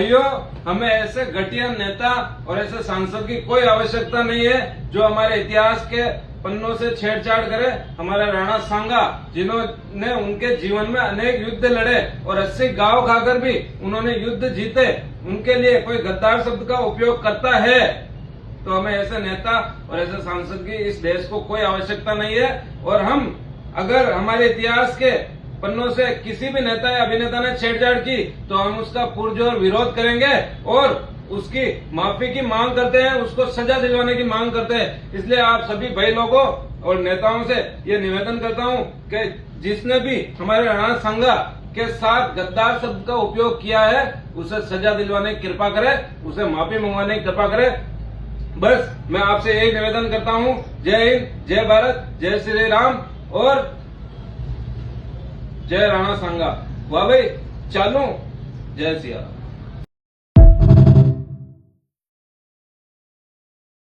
भाइयों, हमें ऐसे घटिया नेता और ऐसे सांसद की कोई आवश्यकता नहीं है जो हमारे इतिहास के पन्नों से छेड़छाड़ करे। हमारे राणा सांगा, जिन्होंने उनके जीवन में अनेक युद्ध लड़े और 80 गांव खाकर भी उन्होंने युद्ध जीते, उनके लिए कोई गद्दार शब्द का उपयोग करता है तो हमें ऐसे नेता और ऐसे सांसद की इस देश को कोई आवश्यकता नहीं है। और हम अगर हमारे इतिहास के पन्नों से किसी भी नेता या अभिनेता ने छेड़छाड़ की तो हम उसका पुरजोर विरोध करेंगे और उसकी माफी की मांग करते हैं, उसको सजा दिलवाने की मांग करते हैं। इसलिए आप सभी भाई लोगों और नेताओं से ये निवेदन करता हूं कि जिसने भी हमारे राणा सांगा के साथ गद्दार शब्द का उपयोग किया है उसे सजा दिलवाने की कृपा करे, उसे माफी मंगवाने की कृपा करे। बस मैं आपसे यही निवेदन करता हूं। जय हिंद, जय भारत, जय श्री राम और जय राणा सांगा। वाह भाई, चालू। जय सिया राम।